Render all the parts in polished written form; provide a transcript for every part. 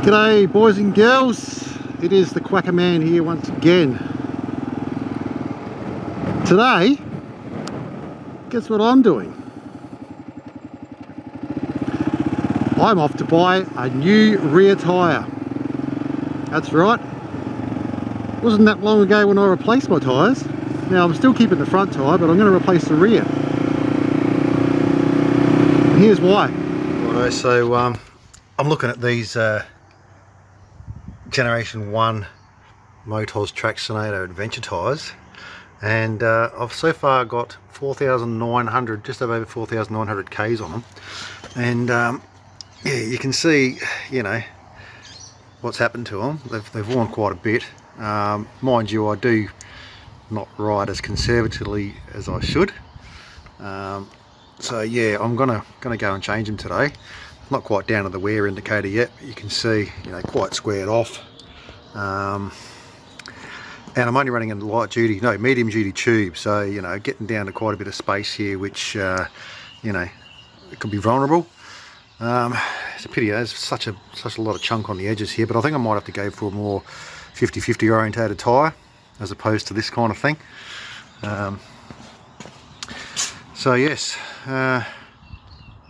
G'day boys and girls, it is the Quacker Man here once again. Today, guess what I'm doing? I'm off to buy a new rear tyre. That's right, wasn't that long ago when I replaced my tyres. Now I'm still keeping the front tyre, but I'm going to replace the rear. And here's why. Righto, so I'm looking at these Generation 1 Motoz Tractionator Adventure tyres, and I've so far got 4,900, just over 4,900 Ks on them, and yeah, you can see, you know, what's happened to them. They've worn quite a bit. Mind you, I do not ride as conservatively as I should, so yeah, I'm gonna go and change them today. Not quite down to the wear indicator yet, but you can see, you know, quite squared off. And I'm only running in medium duty tube, so you know, getting down to quite a bit of space here, which you know, it could be vulnerable. It's a pity, there's such a lot of chunk on the edges here, but I think I might have to go for a more 50-50 orientated tyre as opposed to this kind of thing. So yes,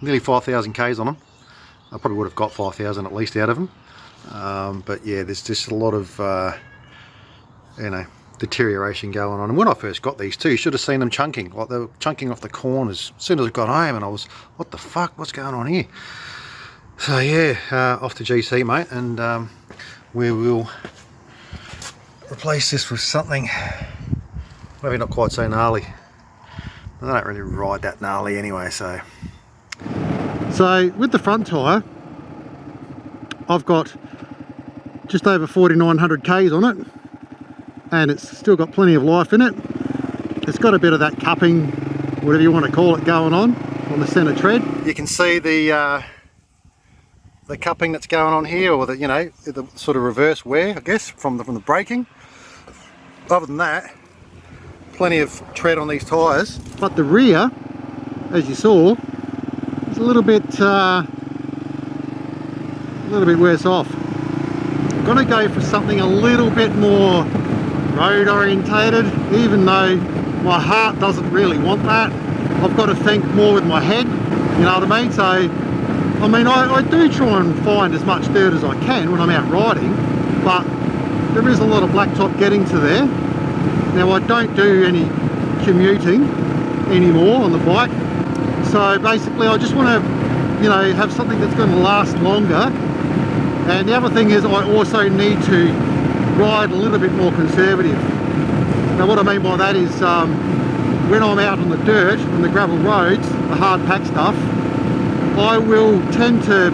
nearly 5,000 Ks on them. I probably would have got 5,000 at least out of them, but yeah, there's just a lot of you know, deterioration going on. And when I first got these too, you should have seen them chunking, like they were chunking off the corners as soon as I got home, and I was, what the fuck, what's going on here? So yeah, off to GC, mate, and we will replace this with something maybe not quite so gnarly. I don't really ride that gnarly anyway, so with the front tyre, I've got just over 4,900 Ks on it, and it's still got plenty of life in it. It's got a bit of that cupping, whatever you want to call it, going on the centre tread. You can see the cupping that's going on here, or the, you know, the sort of reverse wear, I guess, from the braking. Other than that, plenty of tread on these tyres. But the rear, as you saw, is a little bit worse off. I'm going to go for something a little bit more road orientated, even though my heart doesn't really want that. I've got to think more with my head, you know what I mean? So, I mean, I do try and find as much dirt as I can when I'm out riding, but there is a lot of blacktop getting to there. Now, I don't do any commuting anymore on the bike, so basically I just want to, you know, have something that's going to last longer. And the other thing is, I also need to ride a little bit more conservative. Now what I mean by that is, when I'm out on the dirt, on the gravel roads, the hard pack stuff, I will tend to,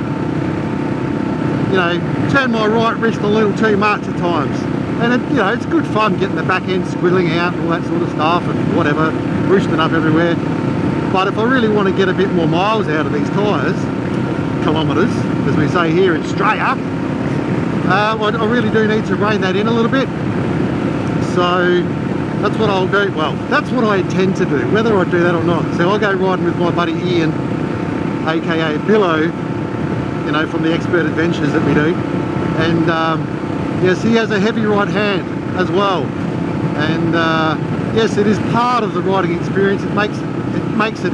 you know, turn my right wrist a little too much at times. And it, you know, it's good fun getting the back end squiddling out and all that sort of stuff and whatever, roosting up everywhere. But if I really want to get a bit more miles out of these tyres, kilometres, as we say here in Australia, I really do need to rein that in a little bit. So that's what I'll do. Well, that's what I intend to do, whether I do that or not. So I'll go riding with my buddy Ian, aka Billo, you know, from the Expert Adventures that we do. And yes, he has a heavy right hand as well. And yes, it is part of the riding experience. It makes it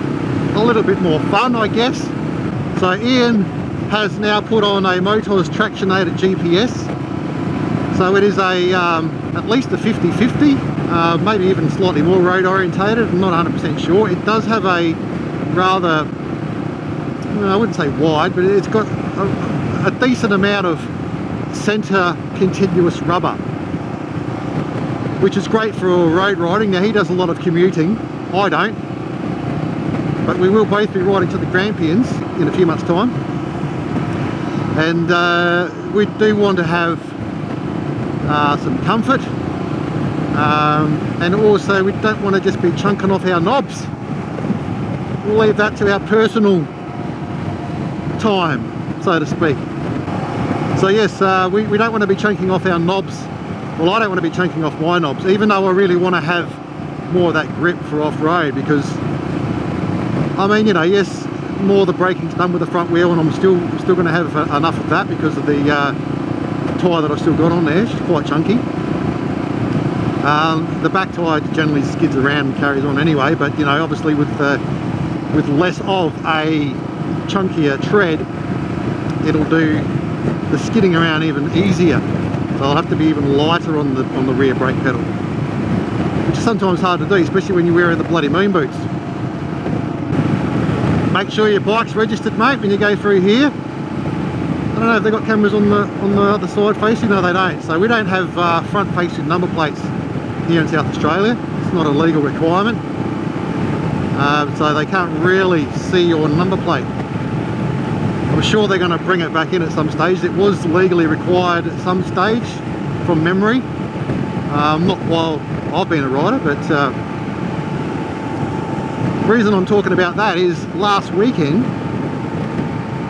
a little bit more fun, I guess. So Ian has now put on a Motoz Tractionator GPS. So it is a at least a 50-50, maybe even slightly more road orientated. I'm not 100% sure. It does have a rather, well, I wouldn't say wide, but it's got a decent amount of centre continuous rubber, which is great for road riding. Now he does a lot of commuting, I don't, but we will both be riding to the Grampians in a few months' time, and we do want to have some comfort, and also we don't want to just be chunking off our knobs. We'll leave that to our personal time, so to speak. So yes, we don't want to be chunking off our knobs. Well, I don't want to be chunking off my knobs, even though I really want to have more of that grip for off-road, because I mean, you know, yes, more of the braking's done with the front wheel, and I'm still going to have enough of that because of the tyre that I've still got on there. She's quite chunky. The back tyre generally skids around and carries on anyway, but you know, obviously with less of a chunkier tread, it'll do the skidding around even easier. So I'll have to be even lighter on the rear brake pedal, which is sometimes hard to do, especially when you're wearing the bloody moon boots. Make sure your bike's registered, mate, when you go through here. I don't know if they've got cameras on the other side facing. No, they don't. So we don't have front facing number plates here in South Australia. It's not a legal requirement, so they can't really see your number plate. I'm sure they're going to bring it back in at some stage. It was legally required at some stage from memory, not while I've been a rider, but the reason I'm talking about that is last weekend,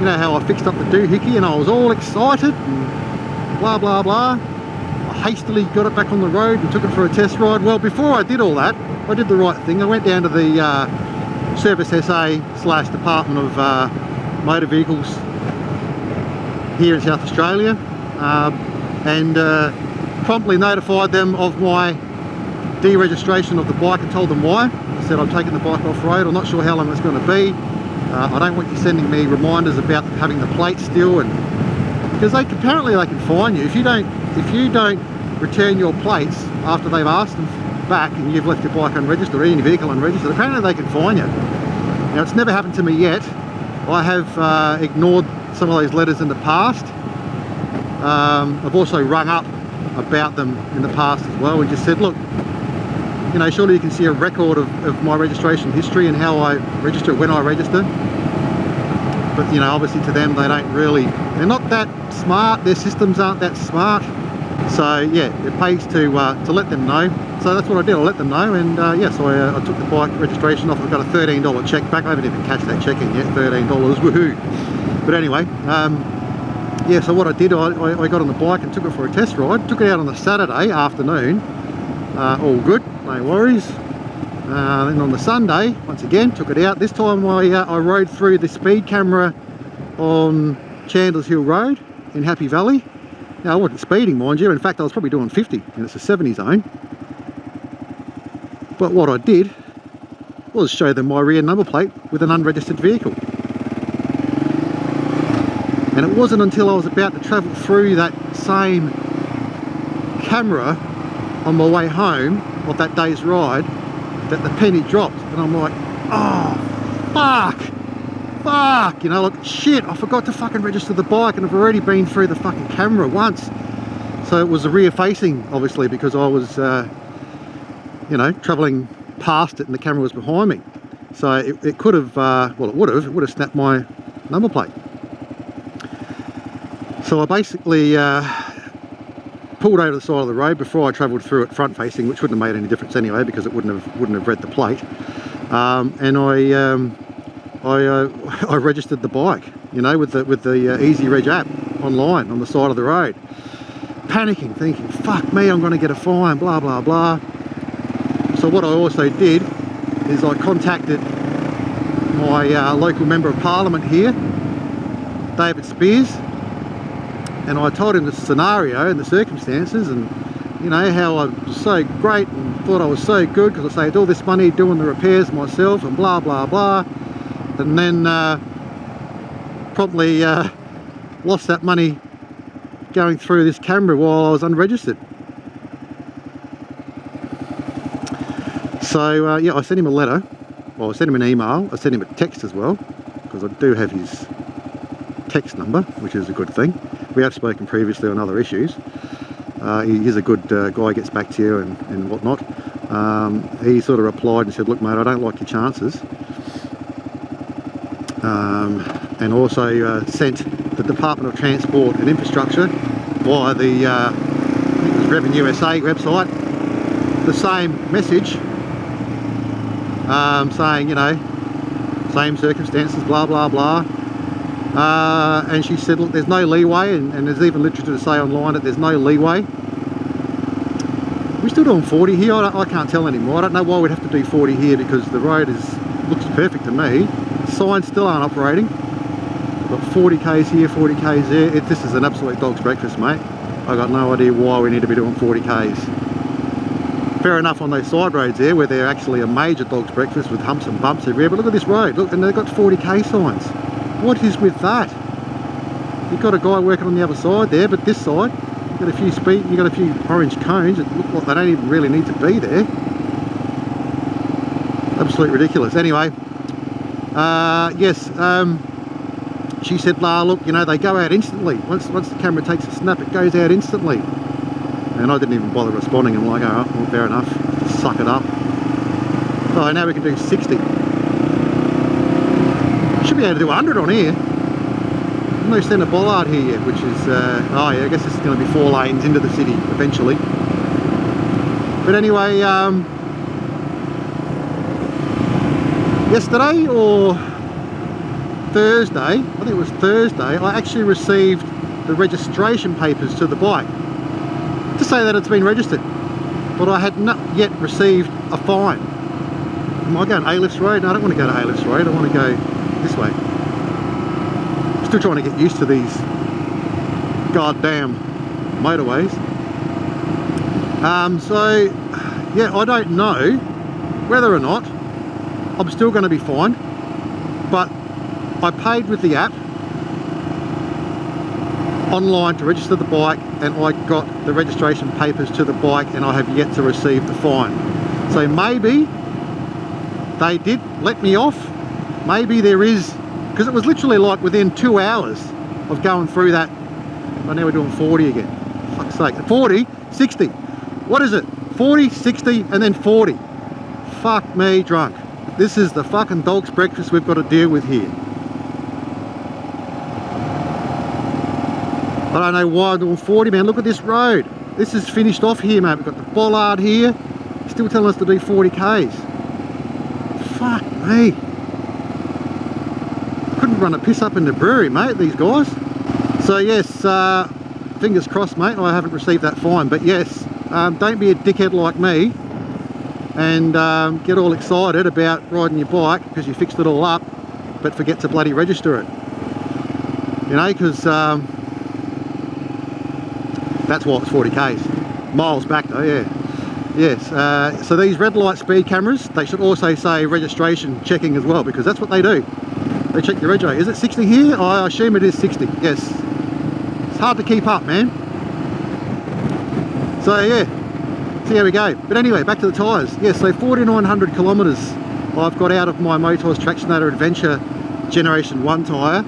you know how I fixed up the doohickey and I was all excited and blah blah blah. I hastily got it back on the road and took it for a test ride. Well, before I did all that, I did the right thing. I went down to the Service SA / Department of Motor Vehicles here in South Australia, and promptly notified them of my deregistration of the bike and told them why. I said, I'm taking the bike off road. I'm not sure how long it's going to be. I don't want you sending me reminders about having the plate still, and because apparently they can fine you if you don't return your plates after they've asked them back and you've left your bike unregistered or any vehicle unregistered. Apparently they can fine you. Now, it's never happened to me yet. I have ignored some of those letters in the past. I've also rung up about them in the past as well and just said, look, you know, surely you can see a record of my registration history and how I register, when I register. But, you know, obviously to them, they're not that smart, their systems aren't that smart. So, yeah, it pays to let them know. So that's what I did, I let them know, and yeah, so I took the bike registration off. I've got a $13 check back. I haven't even cashed that check in yet, $13, woohoo. But anyway, yeah, so what I did, I got on the bike and took it for a test ride. Took it out on a Saturday afternoon, all good, no worries. Then on the Sunday, once again, took it out. This time I rode through the speed camera on Chandler's Hill Road in Happy Valley. Now, I wasn't speeding, mind you. In fact, I was probably doing 50, and it's a 70 zone. But what I did was show them my rear number plate with an unregistered vehicle. And it wasn't until I was about to travel through that same camera on my way home of that day's ride that the penny dropped, and I'm like, oh, fuck, you know, like, shit, I forgot to fucking register the bike, and I've already been through the fucking camera once. So it was a rear facing, obviously, because I was, you know, travelling past it and the camera was behind me. So it could have, well, it would have snapped my number plate. So I basically pulled over to the side of the road before I travelled through it front facing, which wouldn't have made any difference anyway because it wouldn't have read the plate. And I registered the bike, you know, with the Easy Reg app online on the side of the road. Panicking, thinking, fuck me, I'm going to get a fine, blah blah blah. So what I also did is I contacted my local Member of Parliament here, David Spears, and I told him the scenario and the circumstances, and you know how I was so great and thought I was so good because I saved all this money doing the repairs myself and blah blah blah, and then promptly lost that money going through this camera while I was unregistered. So yeah, I sent him a letter, well I sent him an email, I sent him a text as well, because I do have his text number, which is a good thing. We have spoken previously on other issues. He is a good guy, gets back to you and whatnot. He sort of replied and said, look mate, I don't like your chances. And also sent the Department of Transport and Infrastructure via the I think it was Revenue SA website the same message, saying, you know, same circumstances, blah blah blah. And she said, look, there's no leeway, and there's even literature to say online that there's no leeway. We're still doing 40 here. I can't tell anymore. I don't know why we'd have to do 40 here because the road looks perfect to me. Signs still aren't operating. Got 40 k's here, 40 k's there. This is an absolute dog's breakfast, mate. I got no idea why we need to be doing 40 Ks. Fair enough on those side roads there, where they're actually a major dog's breakfast with humps and bumps everywhere, but look at this road, look, and they've got 40k signs. What is with that? You've got a guy working on the other side there, but this side, you've got a few you've got a few orange cones that look like they don't even really need to be there. Absolutely ridiculous. Anyway, yes, she said, look, you know, they go out instantly. Once the camera takes a snap, it goes out instantly. And I didn't even bother responding. I'm like, oh, well, fair enough, just suck it up. So now we can do 60. Should be able to do 100 on here. No centre bollard here yet, which is, oh yeah, I guess this is going to be 4 lanes into the city eventually. But anyway, yesterday or Thursday, I think it was Thursday, I actually received the registration papers to the bike to say that it's been registered, but I had not yet received a fine. Am I going A-Lifts Road? No, I don't want to go to A-Lifts Road, I want to go this way. Still trying to get used to these goddamn motorways. So yeah, I don't know whether or not I'm still going to be fined, but I paid with the app online to register the bike, and I got the registration papers to the bike, and I have yet to receive the fine. So maybe they did let me off. Maybe there is, because it was literally like within 2 hours of going through that. Oh, now we're doing 40 again. Fuck's sake. 40, 60. What is it? 40, 60, and then 40. Fuck me drunk. This is the fucking dog's breakfast we've got to deal with here. I don't know why I'm doing 40, man. Look at this road. This is finished off here, mate. We've got the bollard here. Still telling us to do 40 Ks. Fuck me. Couldn't run a piss up in the brewery, mate, these guys. So yes, fingers crossed, mate, I haven't received that fine. But yes, don't be a dickhead like me and get all excited about riding your bike because you fixed it all up, but forget to bloody register it. You know, because that's why it's 40 Ks. Miles back though, yeah. Yes, so these red light speed cameras, they should also say registration checking as well, because that's what they do. They check your rego. Is it 60 here? I assume it is 60, yes. It's hard to keep up, man. So yeah, see how we go. But anyway, back to the tyres. Yes, so 4,900 kilometres I've got out of my Motoz Tractionator Adventure Generation 1 tyre.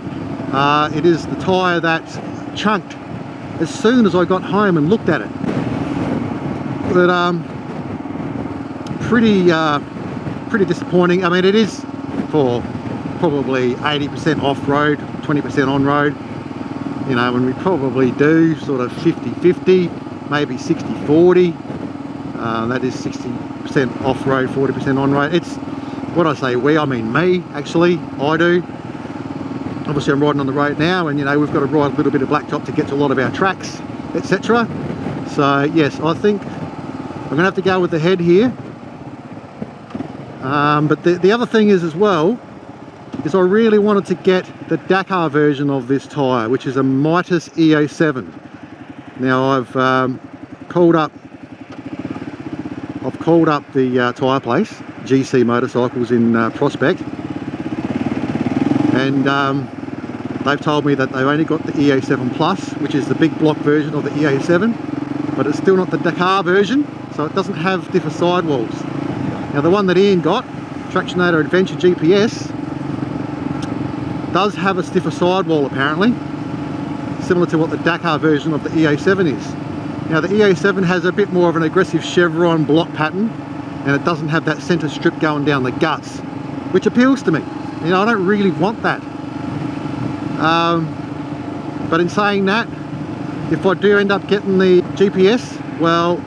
It is the tyre that chunked as soon as I got home and looked at it. But pretty disappointing. I mean, it is for probably 80% off-road, 20% on-road. You know, when we probably do sort of 50-50, maybe 60-40. That is 60% off-road, 40% on-road. It's what I say we, I mean me, actually, I do. Obviously I'm riding on the road now, and you know, we've got to ride a little bit of blacktop to get to a lot of our tracks, etc. So yes, I think I'm gonna have to go with the head here. But the other thing is as well, is I really wanted to get the Dakar version of this tyre, which is a Motoz E07. Now I've called up the tyre place, GC Motorcycles in Prospect, and they've told me that they've only got the E07 Plus, which is the big block version of the E07, but it's still not the Dakar version, so it doesn't have stiffer sidewalls. Now the one that Ian got, Tractionator Adventure GPS, does have a stiffer sidewall apparently, similar to what the Dakar version of the E07 is. Now the E07 has a bit more of an aggressive chevron block pattern, and it doesn't have that centre strip going down the guts, which appeals to me. You know, I don't really want that. But in saying that, if I do end up getting the GPS, well,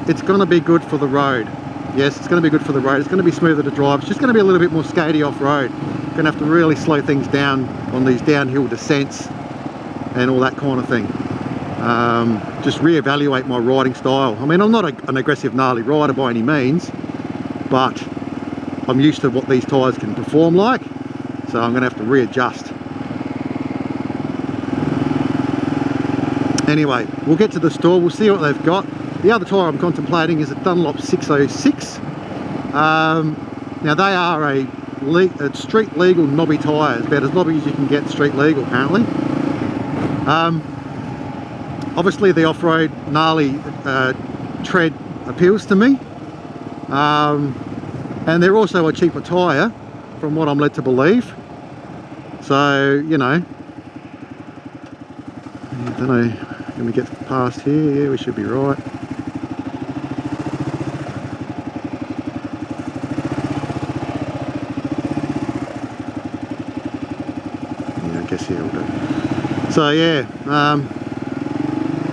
it's going to be good for the road. Yes, it's going to be good for the road. It's going to be smoother to drive. It's just going to be a little bit more skatey off-road. Going to have to really slow things down on these downhill descents and all that kind of thing. Just reevaluate my riding style. I mean, I'm not an aggressive, gnarly rider by any means, but I'm used to what these tyres can perform like, so I'm going to have to readjust. Anyway, we'll get to the store, we'll see what they've got. The other tyre I'm contemplating is a Dunlop 606. Now they are a street legal knobby tyre, about as knobby as you can get street legal apparently. Obviously the off-road gnarly tread appeals to me, and they're also a cheaper tyre from what I'm led to believe. So, you know, I don't know, can we get past here? Yeah, we should be right. Yeah, I guess, yeah, we'll do. So yeah,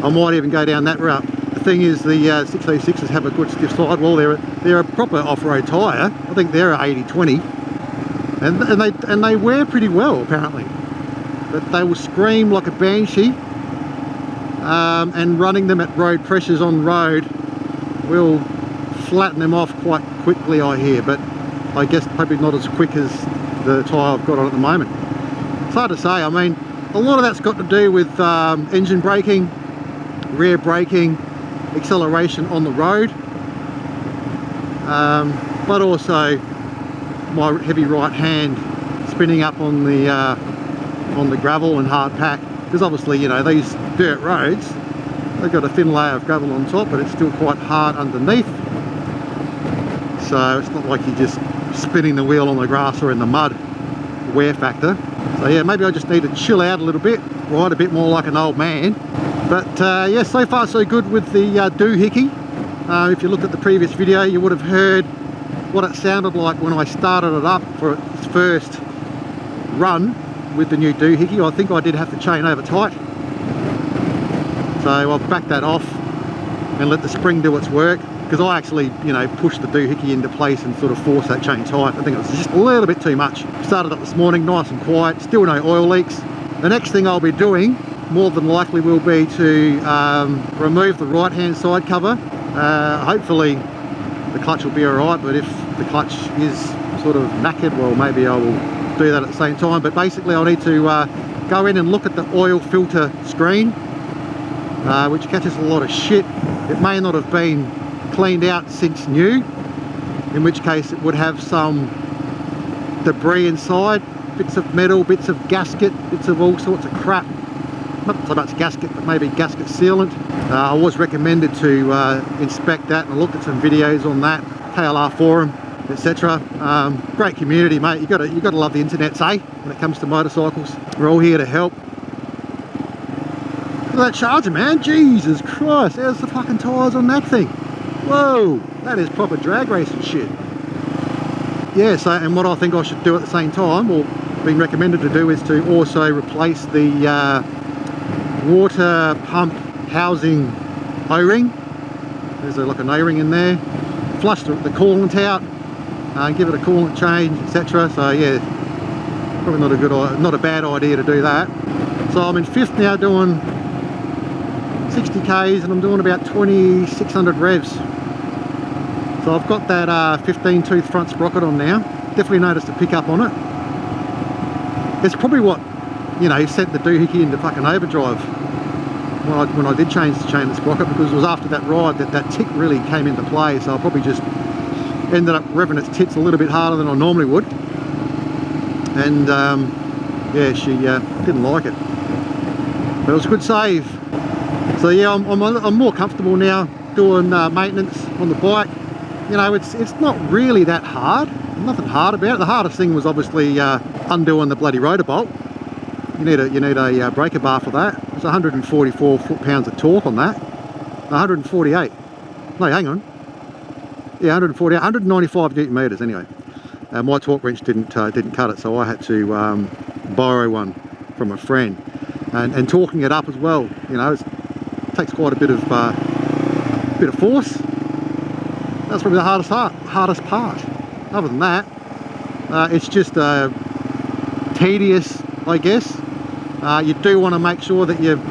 I might even go down that route. The thing is, the 606s have a good stiff sidewall. They're a proper off-road tyre. I think they're 80/20, and they wear pretty well apparently. But they will scream like a banshee, and running them at road pressures on road will flatten them off quite quickly, I hear. But I guess probably not as quick as the tyre I've got on at the moment. It's hard to say. I mean, a lot of that's got to do with engine braking, rear braking, acceleration on the road, but also my heavy right hand spinning up on the gravel and hard pack, because obviously, you know, these dirt roads, they've got a thin layer of gravel on top, but it's still quite hard underneath, so it's not like you're just spinning the wheel on the grass or in the mud. Wear factor. So yeah, maybe I just need to chill out a little bit, ride a bit more like an old man. But yeah, so far so good with the doohickey. If you looked at the previous video, you would have heard what it sounded like when I started it up for its first run with the new doohickey. I think I did have to chain over tight. So I'll back that off and let the spring do its work, because I actually, you know, pushed the doohickey into place and sort of forced that chain tight. I think it was just a little bit too much. Started up this morning, nice and quiet, still no oil leaks. The next thing I'll be doing, more than likely, will be to remove the right hand side cover. Hopefully the clutch will be alright, but if the clutch is sort of knackered, well, maybe I will do that at the same time. But basically I'll need to go in and look at the oil filter screen, which catches a lot of shit. It may not have been cleaned out since new, in which case it would have some debris inside, bits of metal, bits of gasket, bits of all sorts of crap. Not so much gasket, but maybe gasket sealant. I was recommended to inspect that, and I looked at some videos on that, KLR forum, etc. Great community, mate. You got to love the internet, say, when it comes to motorcycles. We're all here to help. Look at that charger, man. Jesus Christ, how's the fucking tyres on that thing? Whoa, that is proper drag racing shit. Yeah, so, and what I think I should do at the same time, or being recommended to do, is to also replace the water pump housing O-ring. There's like an O-ring in there. Flush the coolant out, give it a coolant change, etc. So yeah, probably not a bad idea to do that. So I'm in fifth now, doing 60 k's, and I'm doing about 2600 revs. So I've got that 15 tooth front sprocket on now. Definitely noticed a pickup on it. It's probably what, you know, sent the doohickey into fucking overdrive when I did change the chain and sprocket, because it was after that ride that tick really came into play. So I probably just ended up revving its tits a little bit harder than I normally would, and yeah, she didn't like it, but it was a good save. So yeah, I'm more comfortable now doing maintenance on the bike. You know, it's not really that hard. Nothing hard about it. The hardest thing was obviously undoing the bloody rotor bolt. You need a breaker bar for that. It's 144 foot-pounds of torque on that. 148. No, hang on. Yeah, 148, 195 newton meters anyway. My torque wrench didn't cut it, so I had to borrow one from a friend. And torquing it up as well, you know, it takes quite a bit of force. That's probably the hardest part. Other than that, it's just tedious, I guess. You do want to make sure that you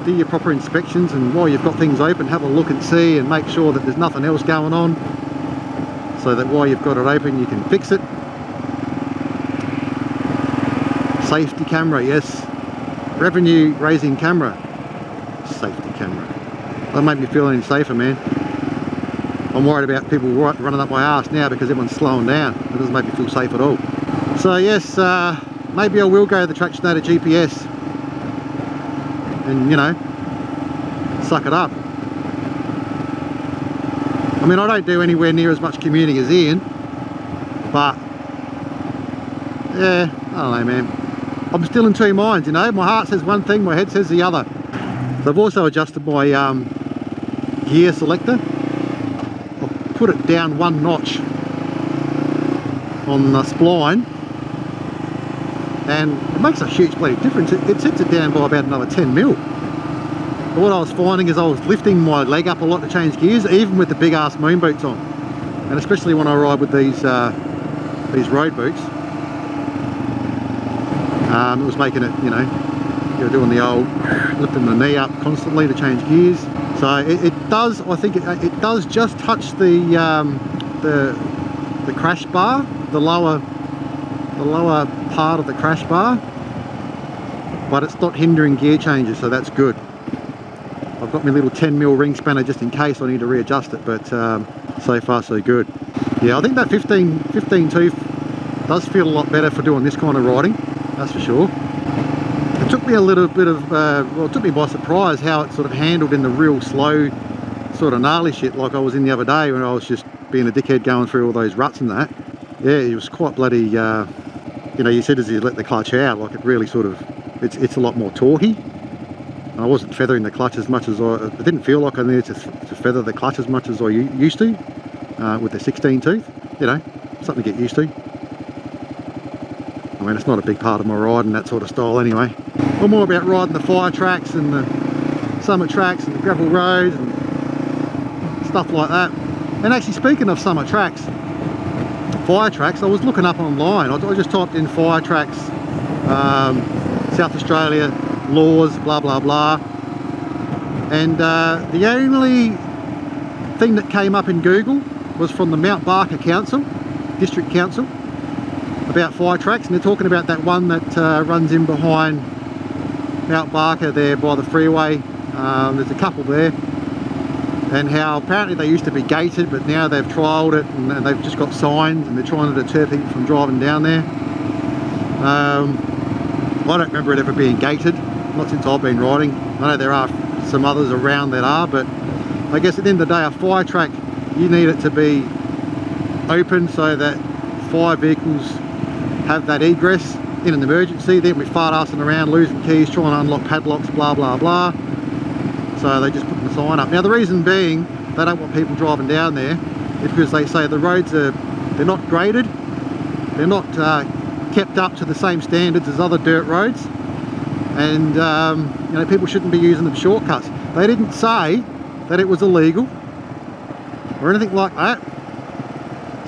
do your proper inspections, and while you've got things open, have a look and see and make sure that there's nothing else going on, so that while you've got it open you can fix it. Safety camera, yes. Revenue raising camera. safety camera. Don't make me feel any safer, man. I'm worried about people running up my arse now because everyone's slowing down. It doesn't make me feel safe at all. So yes, maybe I will go the Tractionator GPS and, you know, suck it up. I mean, I don't do anywhere near as much commuting as Ian, but yeah, I don't know, man. I'm still in two minds, you know. My heart says one thing, my head says the other. So I've also adjusted my gear selector. I've put it down one notch on the spline, and it makes a huge bloody difference. It sets it down by about another 10 mil. But what I was finding is I was lifting my leg up a lot to change gears, even with the big ass moon boots on, and especially when I ride with these road boots. It was making it, you know, you're doing the old lifting the knee up constantly to change gears. So it does, I think it does just touch the crash bar, the lower part of the crash bar, but it's not hindering gear changes, so that's good. I've got my little 10 mil ring spanner just in case I need to readjust it, but so far so good. Yeah, I think that 15 tooth does feel a lot better for doing this kind of riding, that's for sure. It took me a little bit of, well, it took me by surprise how it sort of handled in the real slow, sort of gnarly shit like I was in the other day when I was just being a dickhead going through all those ruts and that. Yeah, it was quite bloody, you know, you said as you let the clutch out, like it really sort of, it's a lot more torquey. And I wasn't feathering the clutch as much as it didn't feel like I needed to feather the clutch as much as I used to with the 16 tooth, you know, something to get used to. I mean, it's not a big part of my ride and that sort of style anyway. I'm more about riding the fire tracks and the summit tracks and the gravel roads and stuff like that. And actually, speaking of summit tracks, fire tracks, I was looking up online. I just typed in fire tracks, South Australia, laws, blah blah blah, and the only thing that came up in Google was from the Mount Barker Council, District Council, about fire tracks, and they're talking about that one that runs in behind Mount Barker there by the freeway. There's a couple there, and how apparently they used to be gated, but now they've trialled it and they've just got signs and they're trying to deter people from driving down there. I don't remember it ever being gated, not since I've been riding. I know there are some others around that are, but I guess at the end of the day, a fire track, you need it to be open so that fire vehicles have that egress in an emergency. Then we fart assing around, losing keys, trying to unlock padlocks, blah blah blah. So they just put the sign up. Now the reason being they don't want people driving down there is because they say the roads they're not graded, they're not kept up to the same standards as other dirt roads, and you know, people shouldn't be using them shortcuts. They didn't say that it was illegal or anything like that.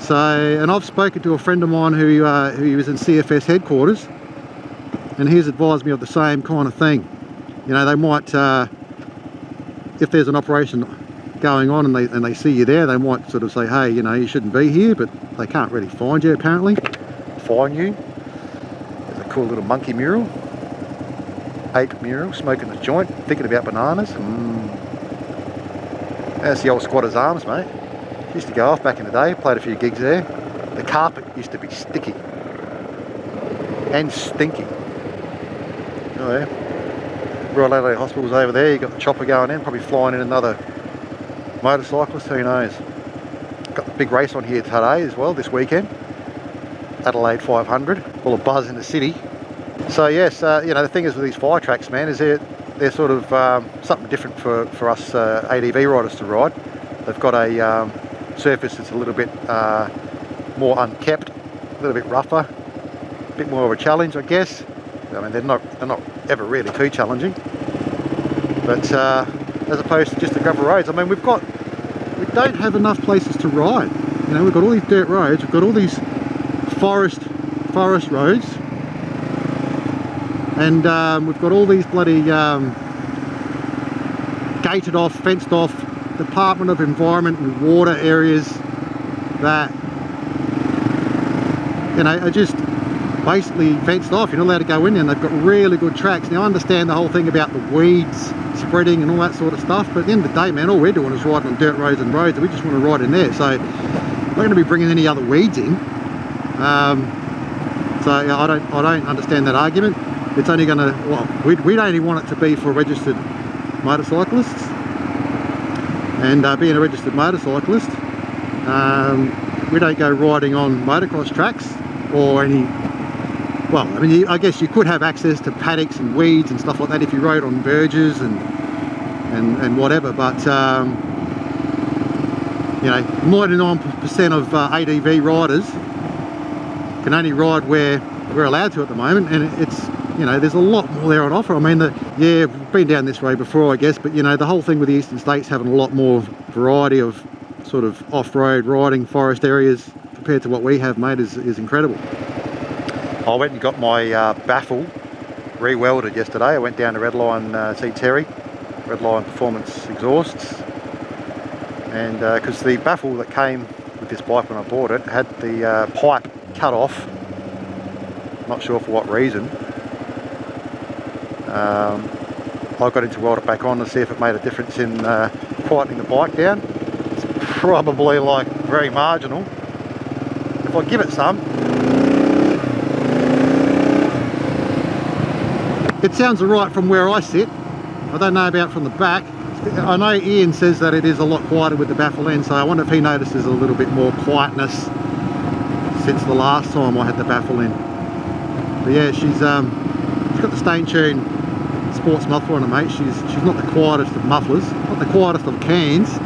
So, and I've spoken to a friend of mine who was in CFS headquarters, and he's advised me of the same kind of thing. You know, they might, if there's an operation going on and they see you there, they might sort of say, hey, you know, you shouldn't be here, but they can't really find you apparently. Fine you. There's a cool little monkey mural. Ape mural, smoking a joint, thinking about bananas. That's the old Squatter's Arms, mate. Used to go off back in the day, played a few gigs there. The carpet used to be sticky and stinky. Oh yeah. Royal Adelaide Hospital's over there, you got the chopper going in, probably flying in another motorcyclist, who knows. Got the big race on here today as well, this weekend. Adelaide 500, all a buzz in the city. So yes, you know, the thing is with these fire tracks, man, is they're sort of something different for us ADV riders to ride. They've got a surface that's a little bit more unkept, a little bit rougher, a bit more of a challenge, I guess. I mean, they're not ever really too challenging, but as opposed to just the gravel roads. I mean, we don't have enough places to ride. You know, we've got all these dirt roads, we've got all these forest roads, and we've got all these bloody gated off, fenced off Department of Environment and Water areas that, you know, are just basically fenced off. You're not allowed to go in there, and they've got really good tracks. Now I understand the whole thing about the weeds spreading and all that sort of stuff. But at the end of the day, man, all we're doing is riding on dirt roads and roads, and we just want to ride in there. So I'm not going to be bringing any other weeds in. So yeah, I don't understand that argument. It's only going to, well, we'd only want it to be for registered motorcyclists. And being a registered motorcyclist, we don't go riding on motocross tracks or any, well, I mean, I guess you could have access to paddocks and weeds and stuff like that if you rode on verges and whatever, but you know, 99% of ADV riders can only ride where we're allowed to at the moment, and it's, you know, there's a lot more there on offer. I mean, yeah, we've been down this road before, I guess, but you know, the whole thing with the eastern states having a lot more variety of sort of off-road riding, forest areas compared to what we have, mate, is incredible. I went and got my baffle re-welded yesterday. I went down to Redline, see Terry, Redline Performance Exhausts, and because the baffle that came with this bike when I bought it had the pipe cut off, not sure for what reason. I got into weld it back on to see if it made a difference in quietening the bike down. It's probably like very marginal. If I give it some, it sounds alright from where I sit. I don't know about from the back. I know Ian says that it is a lot quieter with the baffle in, so I wonder if he notices a little bit more quietness since the last time I had the baffle in. But yeah, she's got the Stain Tune sports muffler on her, mate. She's not the quietest of mufflers, not the quietest of cans.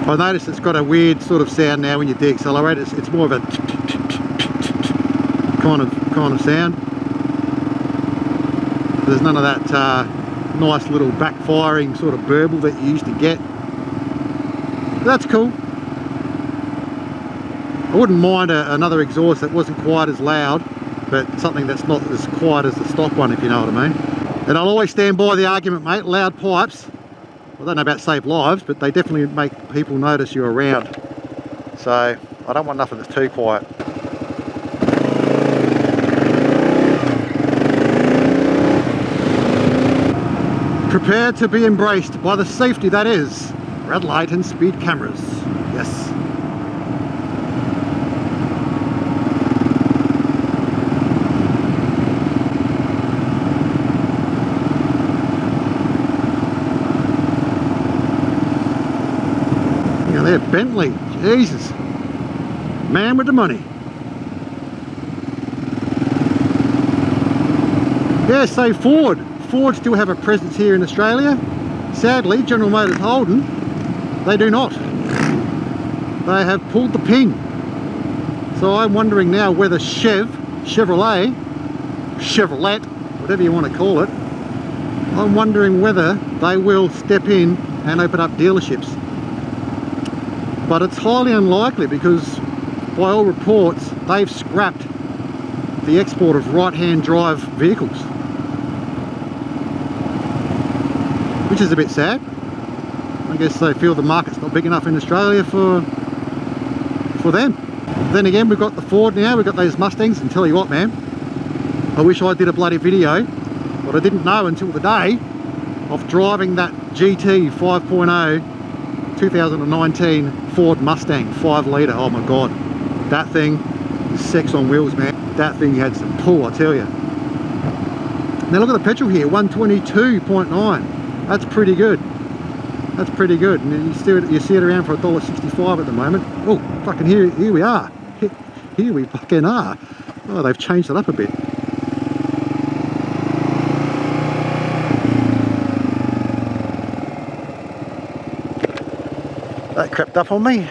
I noticed it's got a weird sort of sound now when you deaccelerate. It's more of a kind of sound. There's none of that nice little backfiring sort of burble that you used to get. But that's cool. I wouldn't mind another exhaust that wasn't quite as loud, but something that's not as quiet as the stock one, if you know what I mean. And I'll always stand by the argument, mate, loud pipes, I don't know about save lives, but they definitely make people notice you're around. So I don't want nothing that's too quiet. Prepare to be embraced by the safety that is red light and speed cameras. Yes. There, Bentley, Jesus, man with the money. Yeah, so Ford still have a presence here in Australia. Sadly, General Motors Holden, they do not. They have pulled the pin. So I'm wondering now whether Chevrolet, whatever you want to call it, I'm wondering whether they will step in and open up dealerships. But it's highly unlikely because by all reports they've scrapped the export of right-hand drive vehicles, which is a bit sad. I guess they feel the market's not big enough in Australia for them. Then again, we've got the Ford now, we've got those Mustangs, and tell you what, man, I wish I did a bloody video, but I didn't know until the day of driving that GT 5.0 2019 Ford Mustang 5 litre. Oh my god, that thing is sex on wheels, man. That thing had some pull, I tell you. Now look at the petrol here, 122.9. That's pretty good. That's pretty good. And you see it around for $1.65 at the moment. Oh, fucking here we are. Here we fucking are. Oh, they've changed it up a bit. That crept up on me.